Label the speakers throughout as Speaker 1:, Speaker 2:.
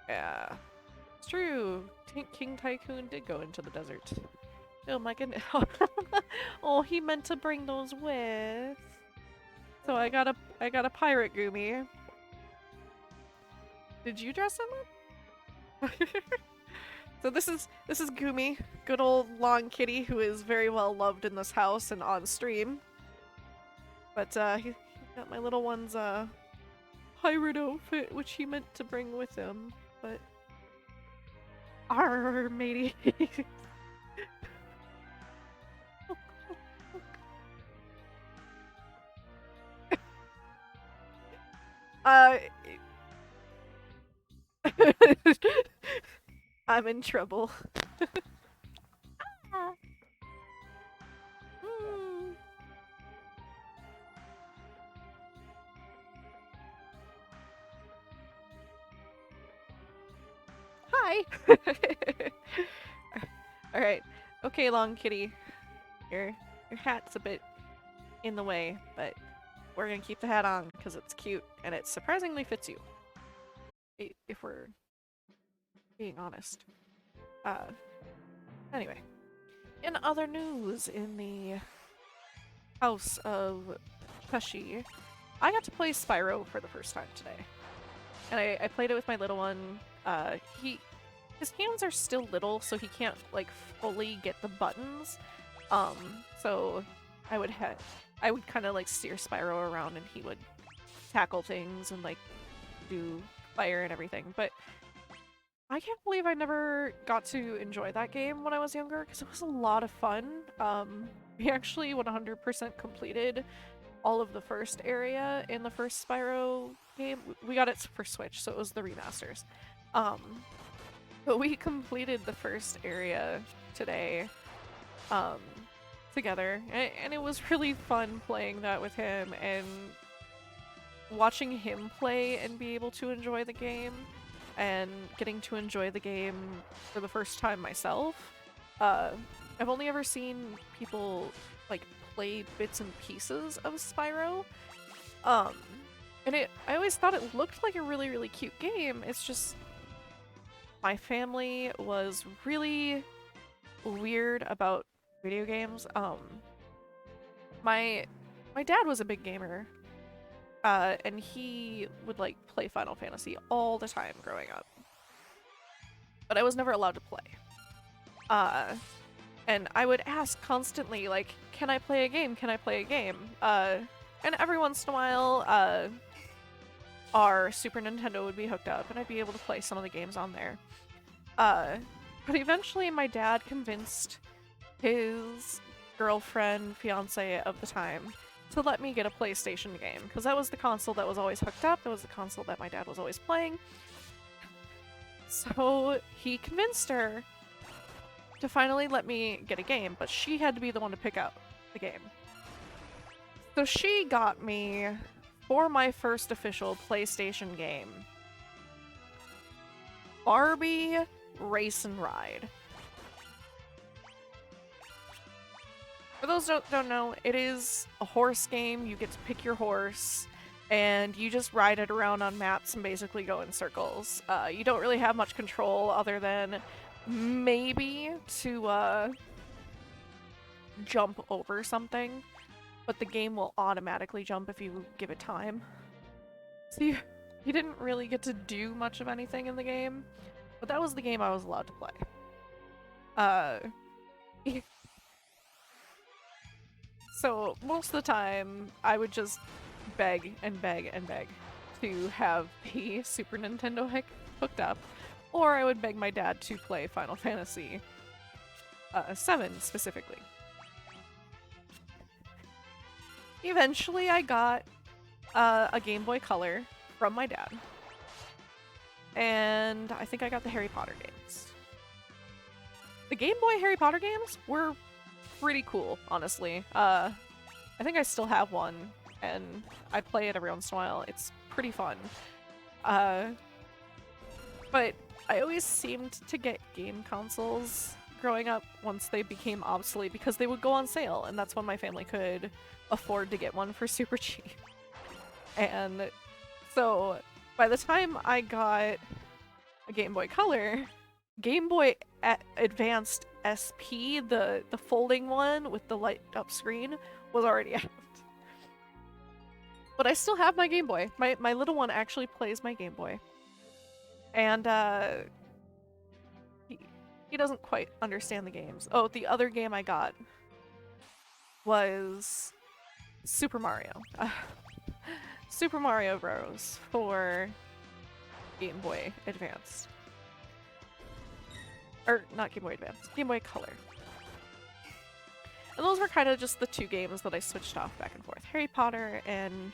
Speaker 1: Yeah. It's true. King Tycoon did go into the desert. Oh my goodness. Oh, he meant to bring those with. So I got a pirate Gumi. Did you dress him up? So this is Gumi, good old long kitty who is very well loved in this house and on stream. But he got my little one's pirate outfit, which he meant to bring with him. But arr, matey. uh, I'm in trouble. Hmm. Hi. All right. Okay, long kitty. Your hat's a bit in the way, but we're gonna keep the hat on because it's cute and it surprisingly fits you. If we're being honest. Uh. Anyway, in other news, in the house of Tashi, I got to play Spyro for the first time today, and I played it with my little one. His hands are still little, so he can't like fully get the buttons. So I would kind of like steer Spyro around, and he would tackle things and like do fire and everything. But I can't believe I never got to enjoy that game when I was younger because it was a lot of fun. We actually 100% completed all of the first area in the first Spyro game. We got it for Switch, so it was the remasters. Um, but we completed the first area today, um, together, and it was really fun playing that with him and watching him play and be able to enjoy the game and getting to enjoy the game for the first time myself. I've only ever seen people like play bits and pieces of Spyro. And I always thought it looked like a really, really cute game. It's just my family was really weird about video games. My dad was a big gamer. And he would like play Final Fantasy all the time growing up. But I was never allowed to play. And I would ask constantly, like, can I play a game? Can I play a game? And every once in a while, our Super Nintendo would be hooked up and I'd be able to play some of the games on there. But eventually my dad convinced his girlfriend, fiance of the time, to let me get a PlayStation game, because that was the console that was always hooked up, that was the console that my dad was always playing. So he convinced her to finally let me get a game, but she had to be the one to pick out the game. So she got me, for my first official PlayStation game, Barbie Race and Ride. For those who don't know, it is a horse game. You get to pick your horse, and you just ride it around on maps and basically go in circles. You don't really have much control other than maybe to jump over something, but the game will automatically jump if you give it time. So you didn't really get to do much of anything in the game, but that was the game I was allowed to play. So most of the time, I would just beg and beg and beg to have the Super Nintendo hooked up, or I would beg my dad to play Final Fantasy 7 specifically. Eventually, I got a Game Boy Color from my dad, and I think I got the Harry Potter games. The Game Boy Harry Potter games were pretty cool, honestly. I think I still have one, and I play it every once in a while. It's pretty fun. But I always seemed to get game consoles growing up once they became obsolete because they would go on sale, and that's when my family could afford to get one for super cheap. And so by the time I got a Game Boy Color, Game Boy Advanced SP, the folding one with the light up screen, was already out. But I still have my Game Boy. My little one actually plays my Game Boy. And he doesn't quite understand the games. Oh, the other game I got was Super Mario. Super Mario Bros. For Game Boy Advanced. Or, not Game Boy Advance, Game Boy Color. And those were kind of just the two games that I switched off back and forth. Harry Potter and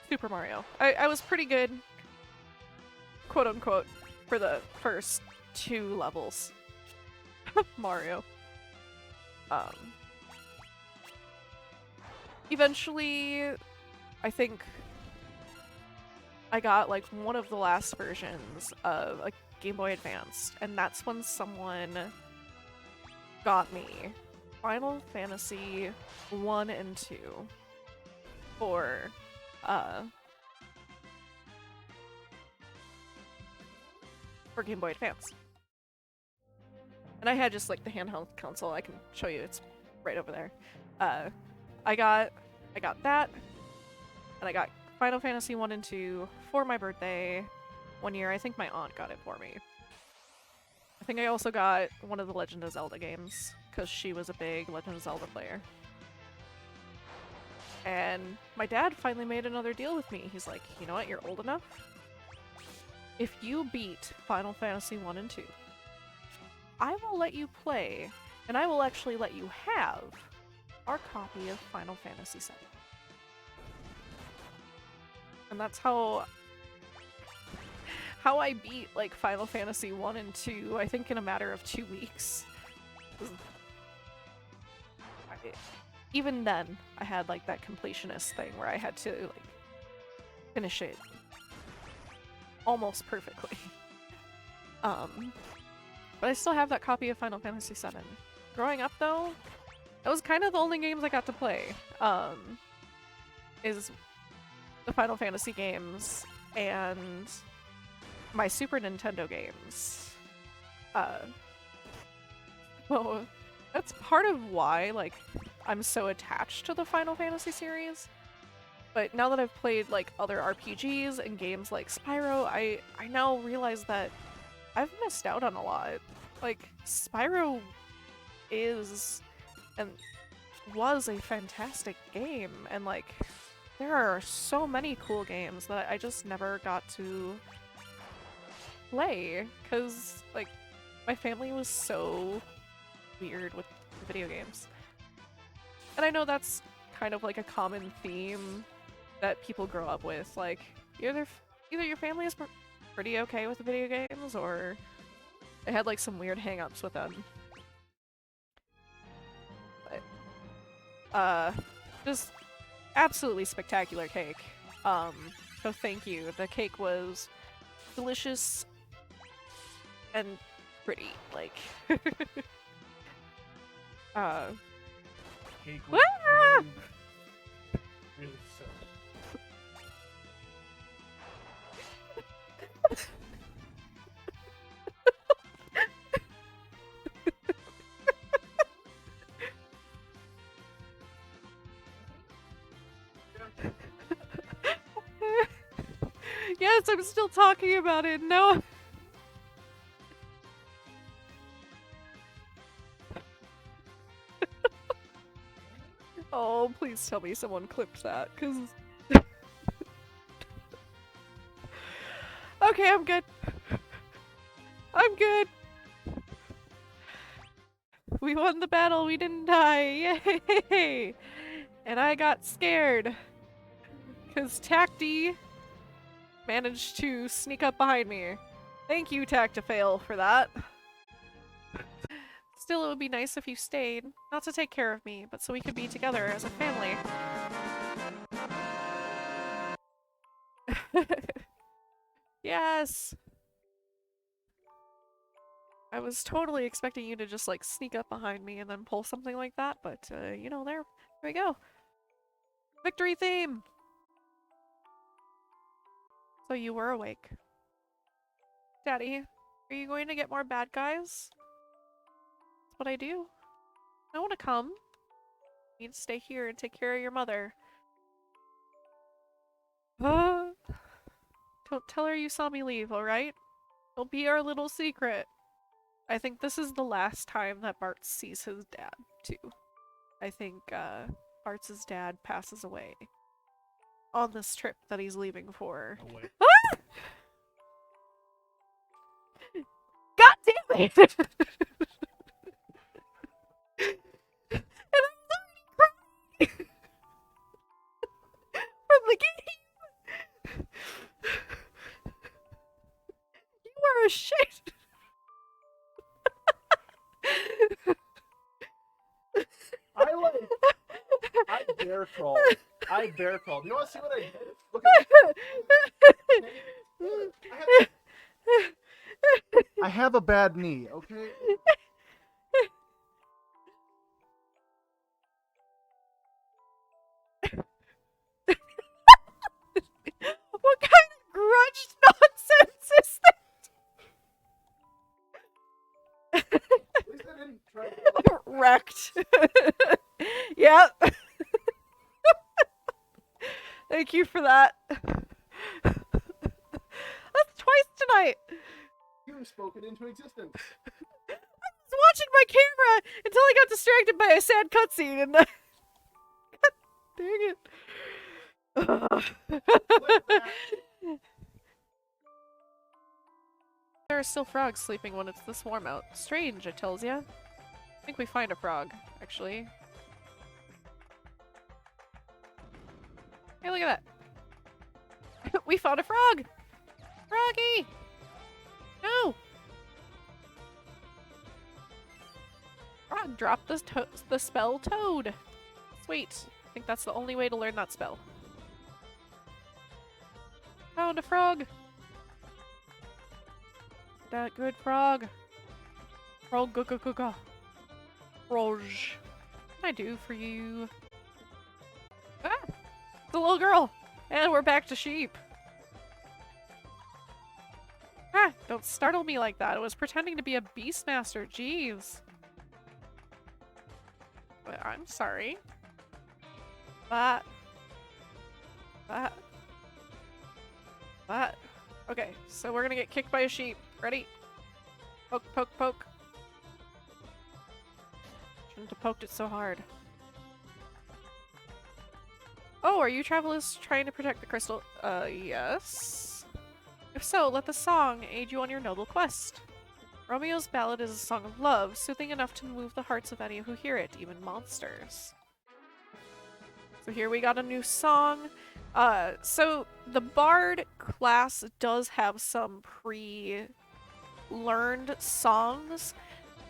Speaker 1: Super Mario. I was pretty good, quote unquote, for the first 2 levels of Mario. Eventually, I think I got like one of the last versions of a Game Boy Advanced, and that's when someone got me Final Fantasy 1 and 2 for Game Boy Advance. And I had just like the handheld console. I can show you, it's right over there. I got that, and I got Final Fantasy 1 and 2 for my birthday one year. I think my aunt got it for me. I think I also got one of the Legend of Zelda games, because she was a big Legend of Zelda player. And my dad finally made another deal with me. He's like, you know what, you're old enough. If you beat Final Fantasy 1 and 2, I will let you play, and I will actually let you have our copy of Final Fantasy 7. And that's how I beat like Final Fantasy 1 and 2, I think in a matter of 2 weeks. Even then, I had like that completionist thing where I had to like finish it almost perfectly. But I still have that copy of Final Fantasy 7. Growing up though, that was kind of the only games I got to play. Is the Final Fantasy games and my Super Nintendo games. So that's part of why like I'm so attached to the Final Fantasy series. But now that I've played like other RPGs and games like Spyro, I now realize that I've missed out on a lot. Like Spyro is and was a fantastic game, and like there are so many cool games that I just never got to play because like my family was so weird with video games. And I know that's kind of like a common theme that people grow up with. Like either your family is pretty okay with the video games, or they had like some weird hang-ups with them. But just absolutely spectacular cake. So thank you. The cake was delicious and pretty, like
Speaker 2: Cake was really, really so.
Speaker 1: Yes, I'm still talking about it. No. Oh, please tell me someone clipped that, because... Okay, I'm good. I'm good. We won the battle, we didn't die. Yay! And I got scared. Because Tacty managed to sneak up behind me. Thank you, Tactifail, for that. Still, it would be nice if you stayed. Not to take care of me, but so we could be together as a family. Yes! I was totally expecting you to just like sneak up behind me and then pull something like that, but you know, there we go. Victory theme! So you were awake. Daddy, are you going to get more bad guys? That's what I do. I want to come. You need to stay here and take care of your mother. Don't tell her you saw me leave, alright? It'll be our little secret. I think this is the last time that Bart sees his dad, too. I think, Bart's dad passes away on this trip that he's leaving for.
Speaker 2: Oh, wait.
Speaker 1: Ah! God damn it! And I'm already crying from the game! You are a shit!
Speaker 2: I bear crawled. I bear crawled. You want to see what I did? Look at this. I have a bad knee, okay?
Speaker 1: What kind of grudge nonsense is that?
Speaker 2: At least I didn't try to
Speaker 1: Wrecked. Yep. Thank you for that. That's twice tonight.
Speaker 2: You spoke it into existence.
Speaker 1: I was watching my camera until I got distracted by a sad cutscene and then... God dang it. There are still frogs sleeping when it's this warm out. Strange, it tells ya. I think we find a frog, actually. Hey, look at that! We found a frog! Froggy! No! Frog dropped the spell Toad! Sweet. I think that's the only way to learn that spell. Found a frog! That good frog. Frog ga ga ga ga. Frog. What can I do for you? Ah! The little girl! And we're back to sheep. Ah! Don't startle me like that. I was pretending to be a beastmaster. Jeez. But I'm sorry. That. Okay, so we're gonna get kicked by a sheep. Ready? Poke, poke, poke. Shouldn't have poked it so hard. Oh, are you travelers trying to protect the crystal? Yes. If so, let the song aid you on your noble quest. Romeo's ballad is a song of love, soothing enough to move the hearts of any who hear it, even monsters. So here we got a new song. So the Bard class does have some pre-learned songs,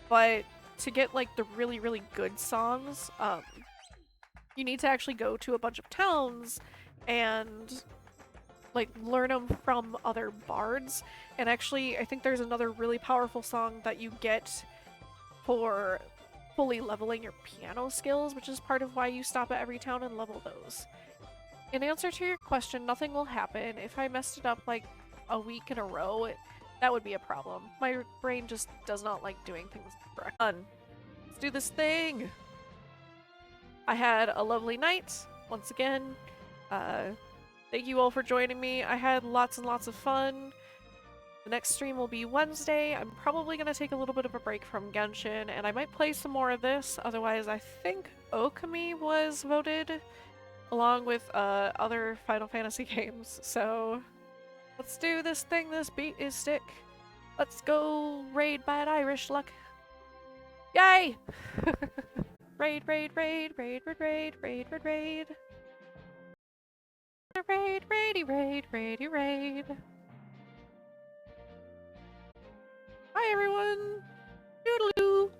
Speaker 1: but to get like the really, really good songs, you need to actually go to a bunch of towns and like learn them from other bards. And actually, I think there's another really powerful song that you get for fully leveling your piano skills, which is part of why you stop at every town and level those. In answer to your question, nothing will happen. If I messed it up like a week in a row, that would be a problem. My brain just does not like doing things correct. Let's do this thing! I had a lovely night, once again. Thank you all for joining me. I had lots and lots of fun. The next stream will be Wednesday. I'm probably going to take a little bit of a break from Genshin, and I might play some more of this. Otherwise, I think Okami was voted, along with other Final Fantasy games. So, let's do this thing. This beat is sick. Let's go raid Bad Irish Luck. Yay! Raid, raid, raid, raid, raid, raid, raid, raid, raid. Raid, raidy, raid, raidy, raid. Bye everyone! Doodaloo!